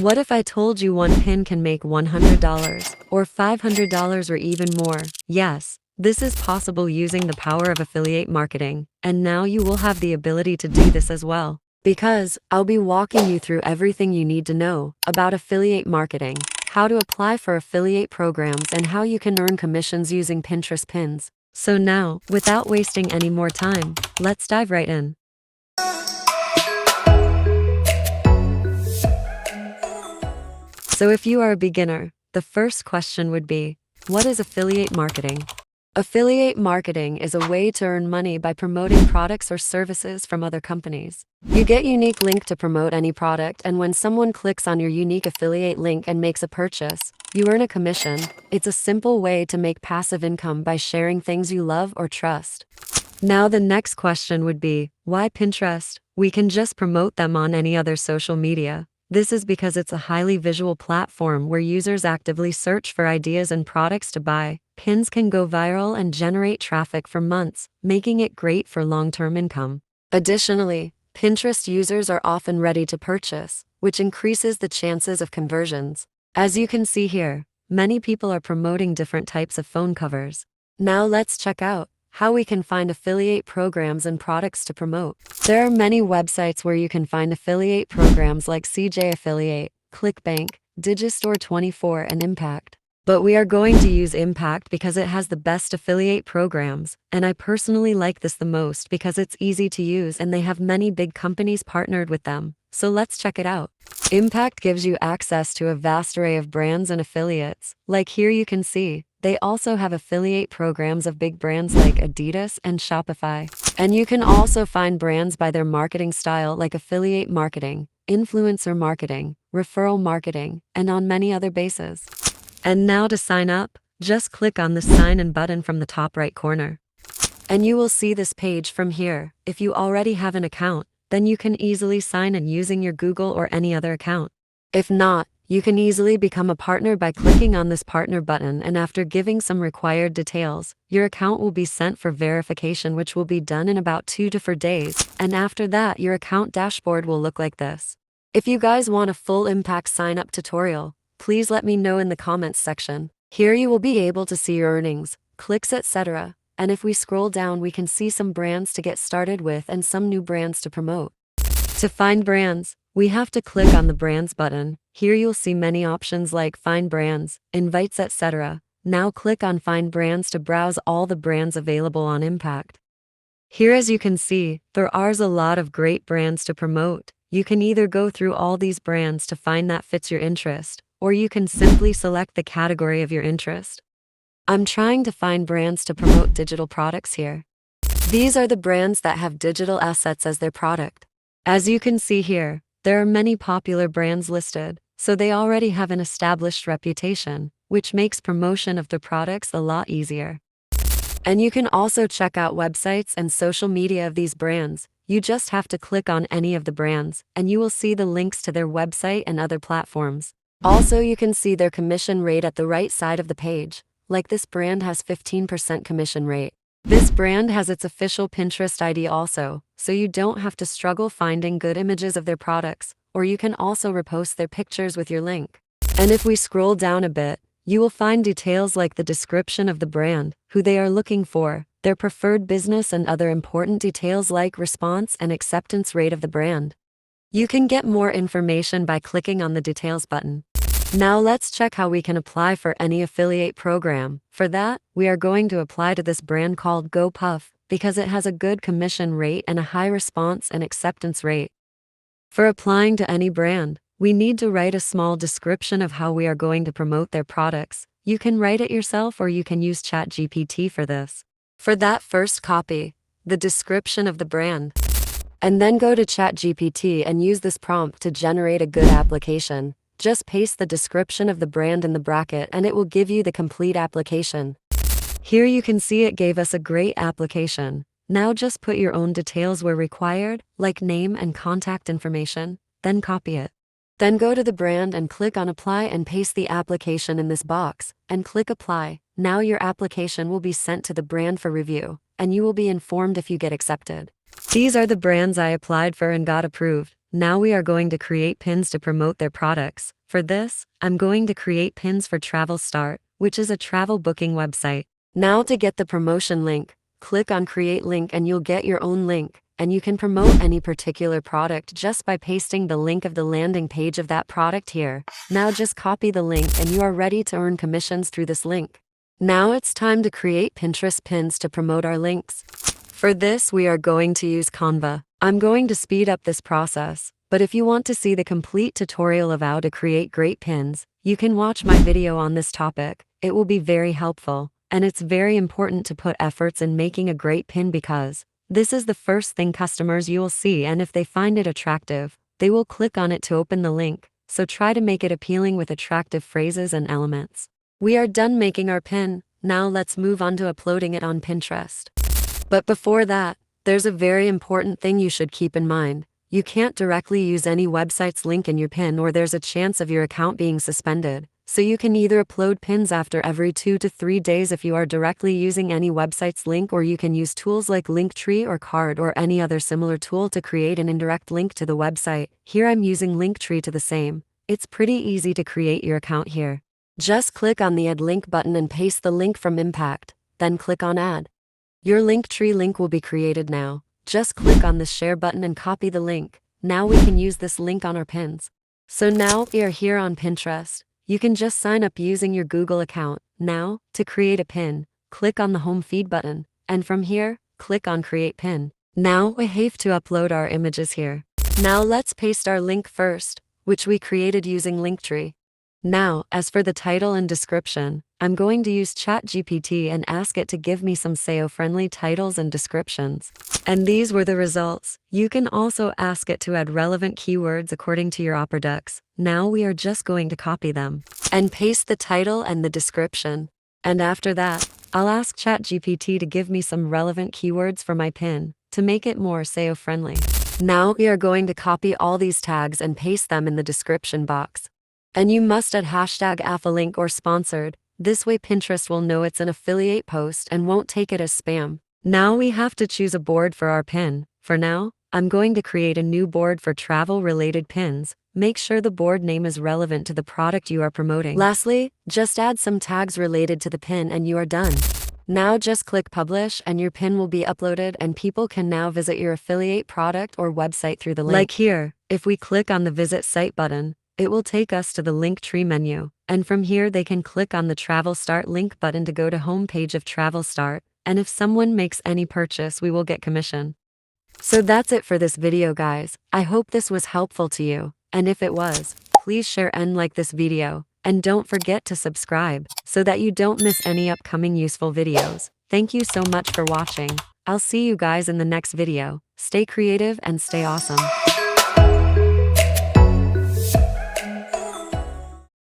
What if I told you one pin can make $100 or $500 or even more? Yes, this is possible using the power of affiliate marketing, and now you will have the ability to do this as well. Because I'll be walking you through everything you need to know about affiliate marketing, how to apply for affiliate programs, and how you can earn commissions using Pinterest pins. So now, without wasting any more time, let's dive right in. So if you are a beginner, the first question would be, what is affiliate marketing? Affiliate marketing is a way to earn money by promoting products or services from other companies. You get unique link to promote any product, and when someone clicks on your unique affiliate link and makes a purchase, you earn a commission. It's a simple way to make passive income by sharing things you love or trust. Now the next question would be, why Pinterest? We can just promote them on any other social media. This is because it's a highly visual platform where users actively search for ideas and products to buy. Pins can go viral and generate traffic for months, making it great for long-term income. Additionally, Pinterest users are often ready to purchase, which increases the chances of conversions. As you can see here, many people are promoting different types of phone covers. Now let's check out how we can find affiliate programs and products to promote. There are many websites where you can find affiliate programs like CJ Affiliate, ClickBank, Digistore24, and Impact. But we are going to use Impact because it has the best affiliate programs, and I personally like this the most because it's easy to use and they have many big companies partnered with them. So let's check it out. Impact gives you access to a vast array of brands and affiliates. Like here you can see, they also have affiliate programs of big brands like Adidas and Shopify. And you can also find brands by their marketing style like affiliate marketing, influencer marketing, referral marketing, and on many other bases. And now to sign up, just click on the sign in button from the top right corner. And you will see this page from here. If you already have an account, then you can easily sign in using your Google or any other account. If not, you can easily become a partner by clicking on this partner button, and after giving some required details, your account will be sent for verification, which will be done in about 2 to 4 days, and after that your account dashboard will look like this. If you guys want a full Impact sign up tutorial, please let me know in the comments section. Here you will be able to see your earnings, clicks, etc. And if we scroll down, we can see some brands to get started with and some new brands to promote. To find brands, we have to click on the brands button. Here you'll see many options like find brands, invites, etc. Now click on find brands to browse all the brands available on Impact. Here as you can see, there are a lot of great brands to promote. You can either go through all these brands to find that fits your interest, or you can simply select the category of your interest. I'm trying to find brands to promote digital products here. These are the brands that have digital assets as their product. As you can see here, there are many popular brands listed, so they already have an established reputation, which makes promotion of their products a lot easier. And you can also check out websites and social media of these brands. You just have to click on any of the brands, and you will see the links to their website and other platforms. Also, you can see their commission rate at the right side of the page. Like this brand has 15% commission rate. This brand has its official Pinterest ID also, so you don't have to struggle finding good images of their products, or you can also repost their pictures with your link. And if we scroll down a bit, you will find details like the description of the brand, who they are looking for, their preferred business, and other important details like response and acceptance rate of the brand. You can get more information by clicking on the details button. Now let's check how we can apply for any affiliate program. For that, we are going to apply to this brand called GoPuff because it has a good commission rate and a high response and acceptance rate. For applying to any brand, we need to write a small description of how we are going to promote their products. You can write it yourself or you can use ChatGPT for this. For that, first copy the description of the brand, and then go to ChatGPT and use this prompt to generate a good application. Just paste the description of the brand in the bracket and it will give you the complete application. Here you can see it gave us a great application. Now just put your own details where required, like name and contact information, then copy it. Then go to the brand and click on apply and paste the application in this box, and click apply. Now your application will be sent to the brand for review, and you will be informed if you get accepted. These are the brands I applied for and got approved. Now we are going to create pins to promote their products. For this, I'm going to create pins for Travel Start, which is a travel booking website. Now to get the promotion link, click on Create Link and you'll get your own link, and you can promote any particular product just by pasting the link of the landing page of that product here. Now just copy the link and you are ready to earn commissions through this link. Now it's time to create Pinterest pins to promote our links. For this, we are going to use Canva. I'm going to speed up this process, but if you want to see the complete tutorial of how to create great pins, you can watch my video on this topic. It will be very helpful, and it's very important to put efforts in making a great pin because this is the first thing customers you will see, and if they find it attractive, they will click on it to open the link, so try to make it appealing with attractive phrases and elements. We are done making our pin, now let's move on to uploading it on Pinterest. But before that, there's a very important thing you should keep in mind. You can't directly use any website's link in your pin or there's a chance of your account being suspended. So you can either upload pins after every 2 to 3 days if you are directly using any website's link, or you can use tools like Linktree or Card or any other similar tool to create an indirect link to the website. Here I'm using Linktree to the same. It's pretty easy to create your account here. Just click on the Add Link button and paste the link from Impact, then click on Add. Your Linktree link will be created now. Just click on the Share button and copy the link. Now we can use this link on our pins. So now we are here on Pinterest. You can just sign up using your Google account. Now, to create a pin, click on the Home Feed button, and from here, click on Create Pin. Now we have to upload our images here. Now let's paste our link first, which we created using Linktree. Now, as for the title and description, I'm going to use ChatGPT and ask it to give me some SEO-friendly titles and descriptions. And these were the results. You can also ask it to add relevant keywords according to your Opera Ducks. Now we are just going to copy them and paste the title and the description. And after that, I'll ask ChatGPT to give me some relevant keywords for my pin to make it more SEO-friendly. Now we are going to copy all these tags and paste them in the description box. And you must add hashtag affiliate or sponsored. This way Pinterest will know it's an affiliate post and won't take it as spam. Now we have to choose a board for our pin. For now, I'm going to create a new board for travel-related pins. Make sure the board name is relevant to the product you are promoting. Lastly, just add some tags related to the pin and you are done. Now just click publish and your pin will be uploaded and people can now visit your affiliate product or website through the link. Like here, if we click on the visit site button, it will take us to the Linktree menu, and from here they can click on the Travel Start link button to go to home page of Travel Start, and if someone makes any purchase we will get commission. So that's it for this video guys. I hope this was helpful to you, and if it was, please share and like this video, and don't forget to subscribe, so that you don't miss any upcoming useful videos. Thank you so much for watching. I'll see you guys in the next video. Stay creative and stay awesome.